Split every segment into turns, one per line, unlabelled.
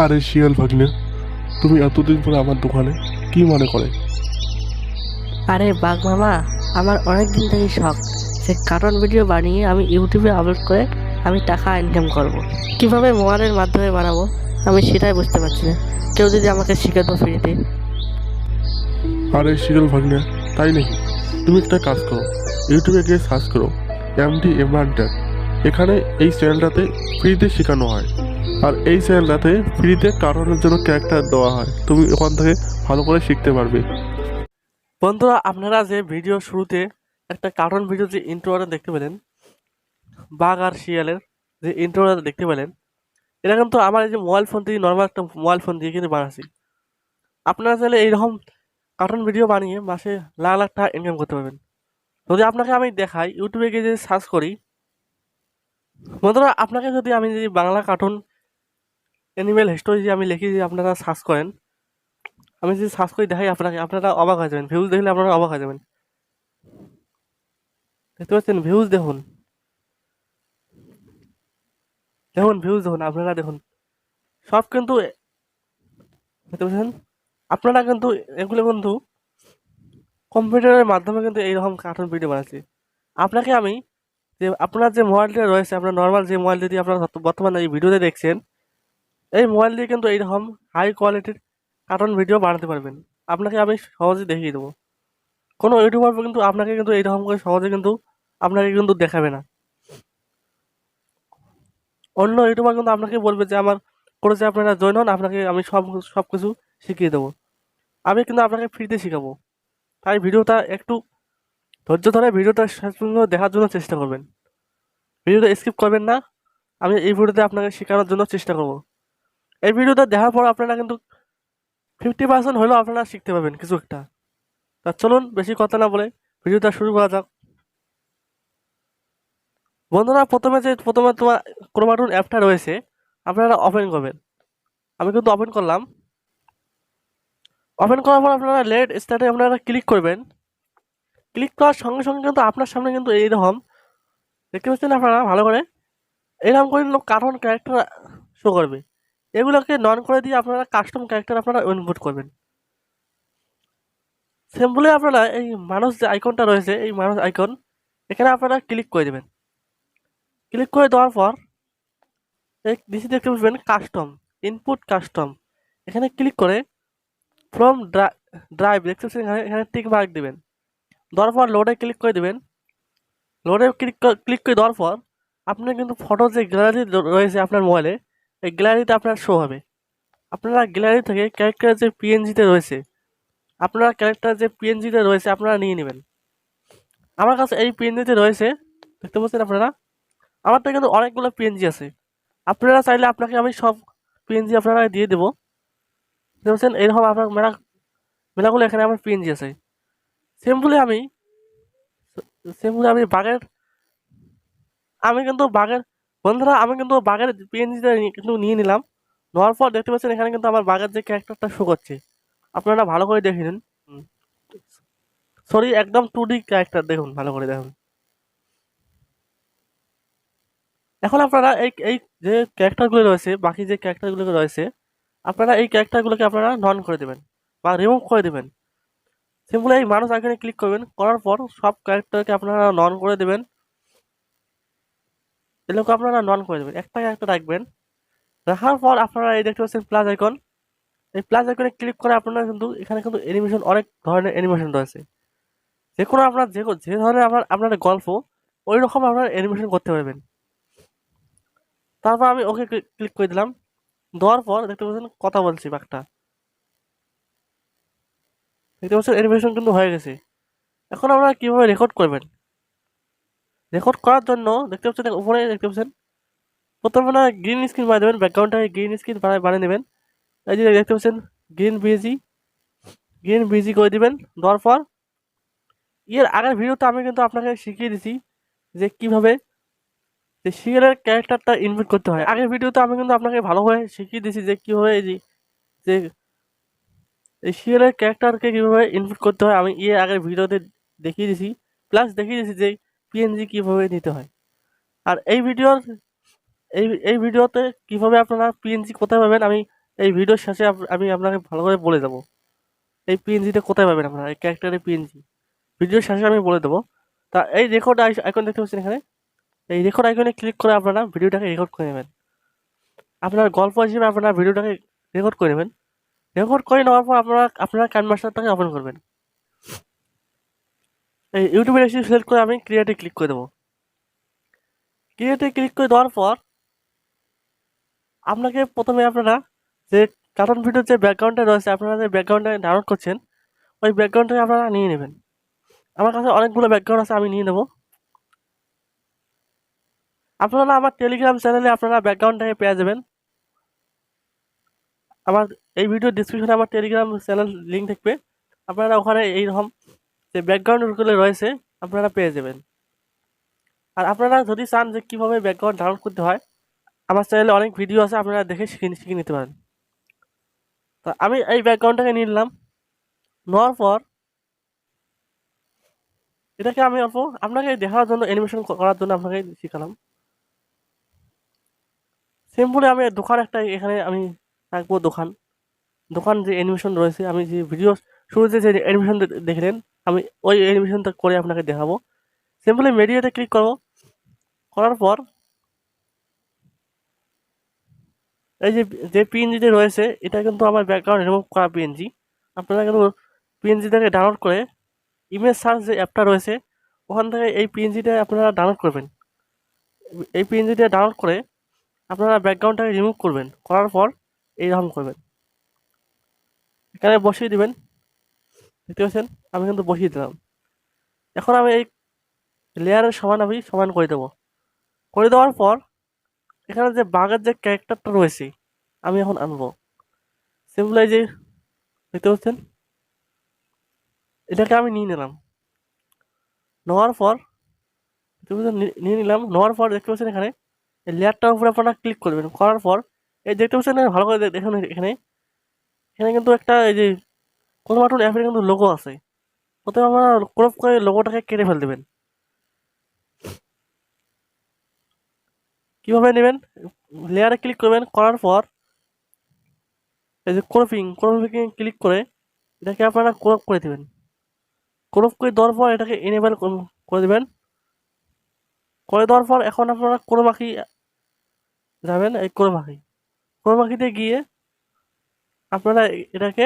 আরে শিয়াল ভাগ্নে, তুমি এতদিন পরে আমার দোকানে কি মনে করে?
আরে বাঘ মামা, আমার অনেক দিন থেকে শখ যে কার্টুন ভিডিও বানিয়ে আমি ইউটিউবে আপলোড করে আমি টাকা ইনকাম করব। কিভাবে মোবাইলের মাধ্যমে বানাবো আমি সেটাই বুঝতে পারছি না। কেউ যদি আমাকে শিখাতো ফ্রিতে।
আরে শিয়াল ভাগ্নে, তাই নাকি? তুমি একটা কাজ করো, ইউটিউবে গিয়ে সার্চ করো MD এখানে এই চ্যানেলটাতে ফ্রিতে শেখানো হয়। আর এই চ্যানেলটাতে ফ্রিতে কার্টুনের জন্য ক্যারেক্টার দেওয়া হয়, তুমি ওখান থেকে ভালো করে শিখতে পারবে।
বন্ধুরা, আপনারা যে ভিডিও শুরুতে একটা কার্টুন ভিডিও যে ইন্ট্রোটা দেখতে পেলেন, বাঘ আর শিয়ালের যে ইন্ট্রোটা দেখতে পেলেন, এটা কিন্তু আমার এই যে মোবাইল ফোন দিয়ে, নর্মাল একটা মোবাইল ফোন দিয়ে কিন্তু বানাচ্ছি। আপনারা চাইলে এইরকম কার্টুন ভিডিও বানিয়ে মাসে লাখ লাখ টাকা ইনকাম করতে পারবেন। যদি আপনাকে আমি দেখাই, ইউটিউবে গিয়ে যদি সার্চ করি, বন্ধুরা আপনাকে যদি আমি যদি বাংলা কার্টুন অ্যানিমেল হিস্টোরি যে আমি লিখি, যে আপনারা সার্চ করেন, আমি যদি সার্চ করে দেখাই আপনাকে, আপনারা অবাক হয়ে যাবেন। ভিউজ দেখলে আপনারা অবাক হয়ে যাবেন। দেখতে পাচ্ছেন ভিউজ? দেখুন দেখুন ভিউজ দেখুন, আপনারা দেখুন, সব কিন্তু দেখতে পাচ্ছেন। আপনারা কিন্তু এগুলো কিন্তু কম্পিউটারের মাধ্যমে কিন্তু এইরকম কার্টুন ভিডিও বানাচ্ছি। আপনাকে আমি যে আপনার যে মোবাইলটা রয়েছে, আপনার নর্মাল যে মোবাইল দিয়ে আপনারা বর্তমানে এই ভিডিওতে দেখছেন, এই মোবাইল দিয়ে কিন্তু এইরকম হাই কোয়ালিটির কার্টুন ভিডিও বানাতে পারবেন। আপনাকে আমি সহজে দেখিয়ে দেবো। কোনো ইউটিউবার কিন্তু আপনাকে কিন্তু এইরকম করে সহজে কিন্তু আপনাকে কিন্তু দেখাবে না। অন্য ইউটিউবার কিন্তু আপনাকে বলবে যে আমার কোর্সে আপনারা জয়েন হন, আপনাকে আমি সব কিছু শিখিয়ে দেবো। আমি কিন্তু আপনাকে ফ্রিতে শেখাবো। তাই ভিডিওটা একটু ধৈর্য ধরে ভিডিওটা শেষ পর্যন্ত দেখার জন্য চেষ্টা করবেন। ভিডিওটা স্কিপ করবেন না। আমি এই ভিডিওতে আপনাকে শেখানোর জন্য চেষ্টা করব। এই ভিডিওটা দেখার পর আপনারা কিন্তু 50% হলেও আপনারা শিখতে পারবেন কিছু একটা। তা চলুন বেশি কথা না বলে ভিডিওটা শুরু করা যাক। বন্ধুরা, প্রথমে তোমার ক্রোমাটুন অ্যাপটা রয়েছে, আপনারা ওপেন করবেন। আমি কিন্তু ওপেন করলাম। ওপেন করার পর আপনারা লেট স্টার্টে আপনারা ক্লিক করবেন। ক্লিক করার সঙ্গে সঙ্গে কিন্তু আপনার সামনে কিন্তু এইরকম দেখতে পাচ্ছেন, আপনারা ভালো করে এরকম করে কার্টুন ক্যারেক্টার শো করবে। এগুলোকে নন করে দিয়ে আপনারা কাস্টম ক্যারেক্টার আপনারা ইনপুট করবেন। সিম্পলি আপনারা এই মানুষ যে আইকনটা রয়েছে, এই মানুষ আইকন, এখানে আপনারা ক্লিক করে দেবেন। ক্লিক করে দেওয়ার পর এই নিচে দেখতে পাবেন কাস্টম, ইনপুট কাস্টম। এখানে ক্লিক করে ফ্রম ড্রাইভ দেখতে পাচ্ছেন, এখানে টিক মার্ক দেবেন। দেওয়ার পর লোডে ক্লিক করে দেবেন। লোডে ক্লিক করে দেওয়ার পর আপনার কিন্তু ফটো যে গ্যালারি রয়েছে আপনার মোবাইলে, এই গ্যালারিতে আপনার শো হবে। আপনারা গ্যালারি থেকে ক্যারেক্টার যে পিএনজিতে রয়েছে, আপনারা ক্যারেক্টার যে পিএনজিতে রয়েছে আপনারা নিয়ে নেবেন। আমার কাছে এই পিএনজিতে রয়েছে, দেখতে পাচ্ছেন আপনারা। আমারটা কিন্তু অনেকগুলো পিএনজি আছে। আপনারা চাইলে আপনাকে আমি সব পিএনজি আপনারা দিয়ে দেবো। দেখতে পাচ্ছেন এরকম আপনার মেলাগুলো এখানে আমার পিএনজি আছে। সিম্পলি আমি সিম্পলি আমি বাঘের আমি কিন্তু বাঘের বন্ধুরা, আমি কিন্তু বাঘের পিএনজিটা কিন্তু নিয়ে নিলাম। নেওয়ার পর দেখতে পাচ্ছেন এখানে কিন্তু আমার বাঘের যে ক্যারেক্টারটা শো করছে, আপনারা ভালো করে দেখে নিন। সরি, একদম 2D ক্যারেক্টার, দেখুন ভালো করে দেখুন। এখন আপনারা এই এই যে ক্যারেক্টারগুলো রয়েছে, বাকি যে ক্যারেক্টারগুলো রয়েছে, আপনারা এই ক্যারেক্টারগুলোকে আপনারা নন করে দেবেন বা রিমুভ করে দেবেন। সিম্পলি এই মানুষ আইকনে ক্লিক করবেন, করার পর সব ক্যারেক্টারকে আপনারা নন করে দেবেন। এগুলোকে আপনারা নন করে দেবেন, একটা ক্যারেক্টার রাখবেন। রাখার পর আপনারা এই দেখতে পাচ্ছেন প্লাস আইকন, এই প্লাস আইকনে ক্লিক করে আপনারা কিন্তু এখানে কিন্তু অ্যানিমেশন, অনেক ধরনের অ্যানিমেশন রয়েছে। যে কোনো আপনার যে ধরনের আপনার গল্প, ওই রকম আপনার অ্যানিমেশন করতে পারবেন। তারপর আমি ওকে ক্লিক করে দিলাম। দেওয়ার পর দেখতে পাচ্ছেন কথা বলছি বাঘটা, দেখতে পাচ্ছেন অ্যানিমেশন কিন্তু হয়ে গেছে। এখন আপনারা কীভাবে রেকর্ড করবেন? রেকর্ড করার জন্য দেখতে পাচ্ছেন উপরে দেখতে পাচ্ছেন, প্রথমে আপনারা গ্রিন স্ক্রিন বানিয়ে দেবেন, ব্যাকগ্রাউন্ডটাকে গ্রিন স্ক্রিন বানিয়ে নেবেন। এই যে দেখতে পাচ্ছেন গ্রিন বিজি করে দিবেন। দেওয়ার পর এর আগের ভিডিওতে আমি কিন্তু আপনাকে শিখিয়ে দিছি যে কীভাবে যে শিয়ালের ক্যারেক্টারটা ইনপুট করতে হয়। আগের ভিডিওতে আমি কিন্তু আপনাকে ভালোভাবে শিখিয়ে দিছি যে কীভাবে যে এই শিয়ালের ক্যারেক্টারকে কীভাবে ইনপুট করতে হয়, আমি এর আগের ভিডিওতে দেখিয়ে দিছি। প্লাস দেখিয়ে দিছি যে পিএনজি কীভাবে নিতে হয়। আর এই ভিডিওর এই ভিডিওতে কীভাবে আপনারা পিএনজি কোথায় পাবেন আমি এই ভিডিওর শেষে আমি আপনাকে ভালো করে বলে দেবো এই পিএনজিটা কোথায় পাবেন আপনারা, এই ক্যারেক্টারের পিএনজি ভিডিওর শেষে আমি বলে দেবো। তা এই রেকর্ড আইকন দেখতে পাচ্ছেন এখানে, এই রেকর্ড আইকনে ক্লিক করে আপনারা ভিডিওটাকে রেকর্ড করে নেবেন। আপনার গল্প হিসেবে আপনারা ভিডিওটাকে রেকর্ড করে নেবেন। রেকর্ড করে নেওয়ার পর আপনারা কাইনমাস্টারটাকে ওপেন করবেন। এই ইউটিউবে এসে সিলেক্ট করে আমি ক্রিয়েটে ক্লিক করে দেবো। ক্রিয়েটে ক্লিক করে দেওয়ার পর আপনাকে প্রথমে আপনারা যে কার্টুন ভিডিওর যে ব্যাকগ্রাউন্ডটা রয়েছে, আপনারা যে ব্যাকগ্রাউন্ডটা ডাউনলোড করছেন ওই ব্যাকগ্রাউন্ডটাকে আপনারা নিয়ে নেবেন। আমার কাছে অনেকগুলো ব্যাকগ্রাউন্ড আছে, আমি নিয়ে নেব। আপনারা আমার টেলিগ্রাম চ্যানেলে আপনারা ব্যাকগ্রাউন্ডটাকে পেয়ে যাবেন। আমার এই ভিডিওর ডিসক্রিপশনে আমার টেলিগ্রাম চ্যানেল লিঙ্ক থাকবে, আপনারা ওখানে এইরকম যে ব্যাকগ্রাউন্ডগুলো রয়েছে আপনারা পেয়ে যাবেন। আর আপনারা যদি চান যে কীভাবে ব্যাকগ্রাউন্ড ডাউনলোড করতে হয়, আমার চ্যানেলে অনেক ভিডিও আছে, আপনারা দেখে শিখে নিতে পারেন। তো আমি এই ব্যাকগ্রাউন্ডটাকে নিয়ে নিলাম। নেওয়ার পর এটাকে আমি অল্প আপনাকে দেখার জন্য অ্যানিমেশন করার জন্য আপনাকে শিখালাম। সিম্পলি আমি দোকান একটা এখানে আমি রাখবো, দোকান যে অ্যানিমেশন রয়েছে, আমি যে ভিডিও শুরুতে যে অ্যানিমেশন দেখলেন আমি ওই অ্যানিমেশনটা করে আপনাকে দেখাবো। সিম্পলি মিডিয়াতে ক্লিক করবো, করার পর এই যে পিএনজিটা রয়েছে এটা কিন্তু আমার ব্যাকগ্রাউন্ড রিমুভ করা পিএনজি। আপনারা কিন্তু পিএনজিটাকে ডাউনলোড করে ইমেজ সার্চ যে অ্যাপটা রয়েছে ওখান থেকে এই পিএনজিটা আপনারা ডাউনলোড করবেন। এই পিএনজিটা ডাউনলোড করে আপনারা ব্যাকগ্রাউন্ডটাকে রিমুভ করবেন, করার পর এইরকম করবেন, এখানে বসিয়ে দিবেন। দেখতে পাচ্ছেন আমি কিন্তু বসিয়ে দিলাম। এখন আমি এই লেয়ারের সমান আমি সমান করে দেবো। করে দেওয়ার পর এখানে যে বাঘের যে ক্যারেক্টারটা রয়েছে আমি এখন আনবো। সিম্পল এই যে দেখতে পাচ্ছেন এটাকে আমি নিয়ে নিলাম। নেওয়ার পর নিয়ে নিলাম, নেওয়ার পর দেখতে পাচ্ছেন এখানে এই লেয়ারটার উপরে আপনারা ক্লিক করবেন। করার পর এই দেখতে পাচ্ছেন ভালো করে দেখুন, এখানে এখানে কিন্তু একটা এই যে কোনো কার্টুন অ্যাপের কিন্তু লোগো আছে। প্রথমে আপনারা ক্রপ করে লোগোটাকে কেটে ফেল দেবেন। কীভাবে নেবেন, লেয়ারে ক্লিক করবেন, করার পর এই যে ক্রপিং ক্লিক করে এটাকে আপনারা ক্রপ করে দেবেন। ক্রপ করে দেওয়ার পর এটাকে এনেবল করে দেবেন। করে দেওয়ার পর এখন আপনারা ক্রোমাকি যাবেন, এই ক্রোমাকিতে গিয়ে আপনারা এটাকে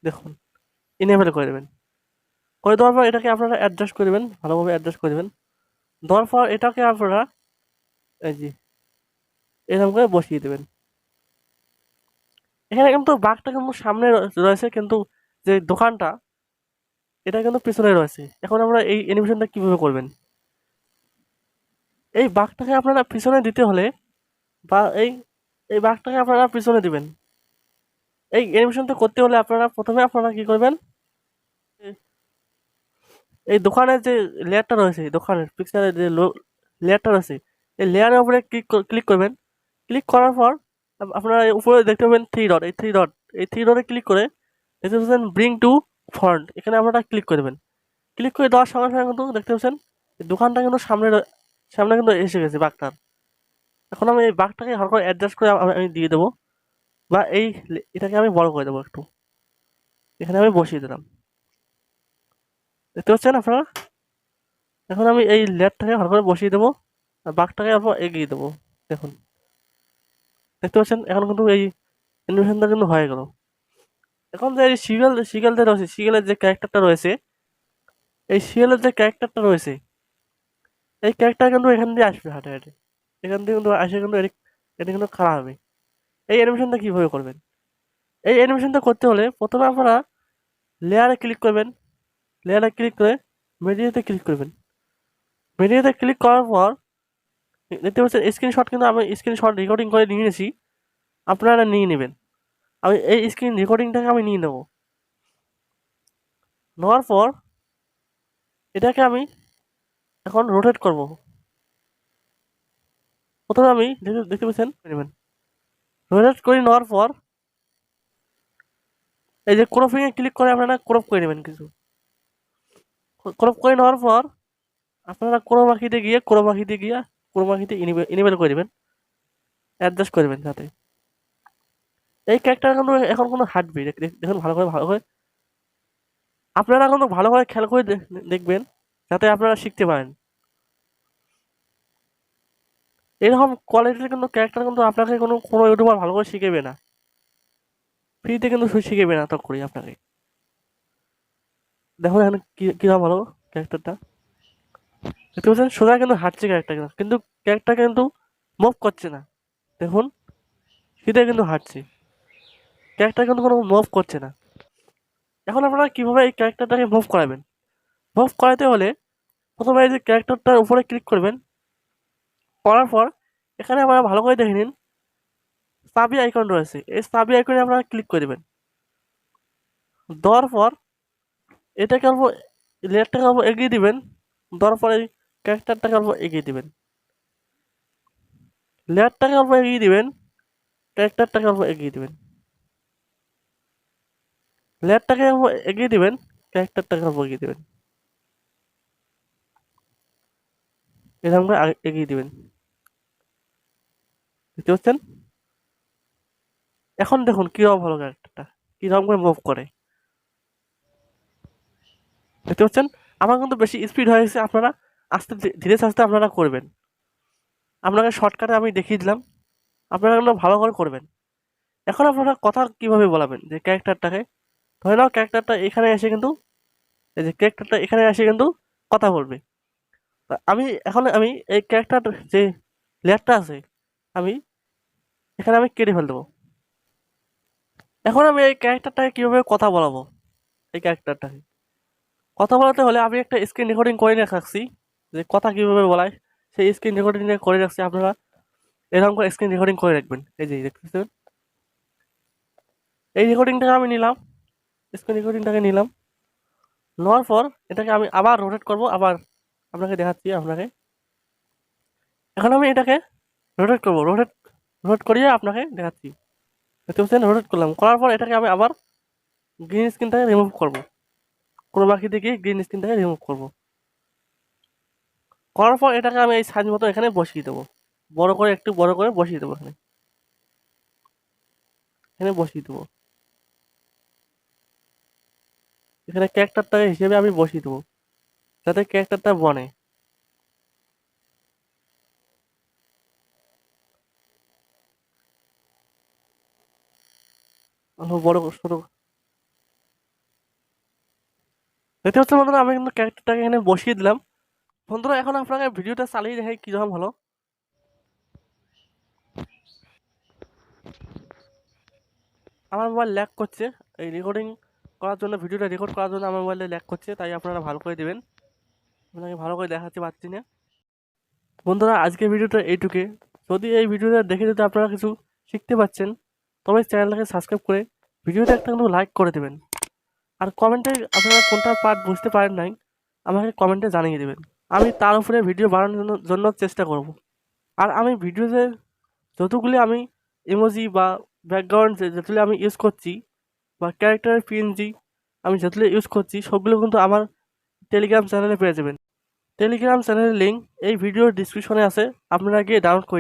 দেখুন এনেবল করে দেবেন। করে দেওয়ার পর এটাকে আপনারা অ্যাডজাস্ট করে দেবেন, ভালোভাবে অ্যাডজাস্ট করে দেবেন। দেওয়ার পর এটাকে আপনারা এই যে এরকম করে বসিয়ে দেবেন। এখানে কিন্তু বাঘটা কিন্তু সামনে রয়েছে, কিন্তু যে দোকানটা এটা কিন্তু পিছনে রয়েছে। এখন আমরা এই অ্যানিমেশনটা কিভাবে করবেন, এই বাঘটাকে আপনারা পিছনে দিতে হলে বা এই বাঘটাকে আপনারা পিছনে দিবেন। এই অ্যানিমেশনটা করতে হলে আপনারা কি করবেন, এই দোকানের যে লেয়ারটা রয়েছে, দোকানের পিকচারের যে লেয়ারটা রয়েছে এই লেয়ারের উপরে ক্লিক করবেন। ক্লিক করার পর আপনারা উপরে দেখতে পাবেন থ্রি ডটে ক্লিক করে দেখতে পাচ্ছেন ব্রিং টু ফ্রন্ট, এখানে আপনারা ক্লিক করে দেবেন। ক্লিক করে দেওয়ার সঙ্গে সঙ্গে কিন্তু দেখতে পাচ্ছেন দোকানটা কিন্তু সামনে কিন্তু এসে গেছে বাঘটার। এখন আমি এই বাঘটাকে হালকা অ্যাডজাস্ট করে আমি দিয়ে দেবো, বা এটাকে আমি বড় করে দেবো একটু, এখানে আমি বসিয়ে দিলাম। দেখতে পাচ্ছেন আপনারা, এখন আমি এই লেয়ারটাকে ভালো করে বসিয়ে দেবো আর বাঘটাকে অল্প এগিয়ে দেবো। দেখুন দেখতে পাচ্ছেন এখন কিন্তু এই অ্যানিমেশনটা কিন্তু হয়ে গেল। এখন যে এই সিগেলটা রয়েছে, সিগেলের যে ক্যারেক্টারটা রয়েছে, এই সিগেলের যে ক্যারেক্টারটা রয়েছে এই ক্যারেক্টার কিন্তু এখান দিয়ে আসবে হাঁটে হাঁটে, এখান দিয়ে কিন্তু আসে কিন্তু এটা কিন্তু খারাপ হবে। এই অ্যানিমেশনটা কীভাবে করবেন, এই অ্যানিমেশনটা করতে হলে প্রথমে আপনারা লেয়ারে ক্লিক করবেন, লেয়ারে ক্লিক করে মিডিয়াতে ক্লিক করবেন। মিডিয়াতে ক্লিক করার পর দেখতে পাচ্ছেন স্ক্রিনশট, কিন্তু আমি স্ক্রিনশট রেকর্ডিং করে নিয়ে নিয়েছি, আপনারা নিয়ে নেবেন। আমি এই স্ক্রিন রেকর্ডিংটাকে আমি নিয়ে নেব। নেওয়ার পর এটাকে আমি এখন রোটেট করব। প্রথমে আমি দেখতে পাচ্ছেন নেবেন, রোটেট করে নেওয়ার পর এই যে ক্রপিংয়ে ক্লিক করে আপনারা ক্রপ করে নেবেন। কিছু ক্রপ করে নেওয়ার পর আপনারা ক্রোমাকিতে গিয়ে ক্রোমাকিতে এনেবল করে দেবেন, অ্যাডজাস্ট করবেন যাতে এই ক্যারেক্টার কিন্তু এখন কোনো হাঁটবে, দেখুন ভালো করে আপনারা কিন্তু ভালো করে খেয়াল করে দেখবেন, যাতে আপনারা শিখতে পারেন। এরকম কোয়ালিটির কিন্তু ক্যারেক্টার কিন্তু আপনাকে কোনো ইউটিউবার ভালো করে শিখাবে না, ফ্রিতে কিন্তু শিখাবে না তো করি আপনাকে। দেখুন এখানে কিরকম ভালো ক্যারেক্টারটা, দেখতে পাচ্ছেন সোজা কিন্তু হাঁটছে ক্যারেক্টার, কিন্তু ক্যারেক্টার কিন্তু মুভ করছে না। দেখুন সিধা কিন্তু হাঁটছে, ক্যারেক্টার কিন্তু কোনো মুভ করছে না। এখন আপনারা কিভাবে এই ক্যারেক্টারটাকে মুভ করাবেন? মুভ করাতে হলে প্রথমে এই যে ক্যারেক্টারটার উপরে ক্লিক করবেন, করার পর এখানে আপনারা ভালো করে দেখে নিন সাবি আইকন রয়েছে, এই সাবি আইকনে আপনারা ক্লিক করে দেবেন। দেওয়ার পর এটাকে অল্প লেয়ারটাকে অল্প এগিয়ে দিবেন, দেওয়ার পর এই ক্যারেক্টারটাকে অল্প এগিয়ে দিবেন, লেয়ারটাকে অল্প এগিয়ে দিবেন, ক্যারেক্টারটাকে অল্প এগিয়ে দিবেন, লেয়ারটাকে অল্প এগিয়ে দিবেন, ক্যারেক্টারটাকে অল্প এগিয়ে দিবেন, এরকম করে এগিয়ে দিবেন। দেখতে পাচ্ছেন? এখন দেখুন কিরকম হলো ক্যারেক্টারটা, কিরকম করে মুভ করে। দেখতে পাচ্ছেন? আমার কিন্তু বেশি স্পিড হয়ে গেছে, আপনারা আস্তে ধীরে আস্তে আপনারা করবেন। আপনাকে শর্টকাটে আমি দেখিয়ে দিলাম, আপনারা কিন্তু ভালো করে করবেন। এখন আপনারা কথা কিভাবে বলাবেন, যে ক্যারেক্টারটাকে ধরে নাও ক্যারেক্টারটা এখানে এসে কিন্তু, এই যে ক্যারেক্টারটা এখানে এসে কিন্তু কথা বলবে। আমি এই ক্যারেক্টার যে লেয়ারটা আছে, আমি এখানে আমি কেটে ফেল দেবো। এখন আমি এই ক্যারেক্টারটাকে কিভাবে কথা বলাবো, এই ক্যারেক্টারটাকে কথা বলাতে হলে আমি একটা স্ক্রিন রেকর্ডিং করে রাখছি, যে কথা কিভাবে বলায় সেই স্ক্রিন রেকর্ডিং করে রাখছি। আপনারা এরকম করে স্ক্রিন রেকর্ডিং করে রাখবেন। এই যে দেখতেছেন, এই রেকর্ডিংটাকে আমি নিলাম, স্ক্রিন রেকর্ডিংটাকে নিলাম, নেওয়ার পর এটাকে আমি আবার রোটেট করব, আবার আপনাকে দেখাচ্ছি আপনাকে। এখন আমি এটাকে রোটেট করব, রোটেট করিয়ে আপনাকে দেখাচ্ছি। দেখতে পাচ্ছেন, রোটেট করলাম, করার পর এটাকে আমি আবার গ্রিন স্ক্রিনটাকে রিমুভ করব, কোনো বাকি দিয়ে গ্রিন স্ক্রিনটাকে রিমুভ করব। করার পর এটাকে আমি এই সাইজ মতো এখানে বসিয়ে দেবো, বড় করে একটু বড় করে বসিয়ে দেবো, এখানে এখানে বসিয়ে দেবো, এখানে ক্যারেক্টারটা হিসেবে আমি বসিয়ে দেবো, যাতে ক্যারেক্টারটা বনে। বড় ছোট দেখতে পাচ্ছেন বন্ধুরা, আমি কিন্তু ক্যারেক্টারটাকে এখানে বসিয়ে দিলাম। বন্ধুরা এখন আপনাকে ভিডিওটা চালিয়ে দেখে কিরকম হলো। আমার মোবাইল ল্যাগ করছে, এই রেকর্ডিং করার জন্য, ভিডিওটা রেকর্ড করার জন্য আমার মোবাইলে ল্যাগ করছে, তাই আপনারা ভালো করে দেবেন। আপনাকে ভালো করে দেখাতে পারছি না। বন্ধুরা আজকের ভিডিওটা এইটুকু। যদি এই ভিডিওটা দেখে যদি আপনারা কিছু শিখতে পাচ্ছেন, তবে চ্যানেলটাকে সাবস্ক্রাইব করে ভিডিওটা একটা কিন্তু লাইক করে দেবেন। আর কমেন্টে আপনারা কোনটা পার্ট বুঝতে পারেন নাই, আমাকে কমেন্টে জানিয়ে দেবেন, আমি তার উপরে ভিডিও বানানোর জন্য চেষ্টা করব। আর আমি ভিডিওতে যতগুলি আমি ইমোজি বা ব্যাকগ্রাউন্ড যেগুলি আমি ইউজ করছি, বা ক্যারেক্টারের পিএনজি আমি যেগুলো ইউজ করছি, সবগুলো কিন্তু আমার টেলিগ্রাম চ্যানেলে পেয়ে যাবেন। টেলিগ্রাম চ্যানেলের লিঙ্ক এই ভিডিওর ডিসক্রিপশনে আছে, আপনারা গিয়ে ডাউনলোড করে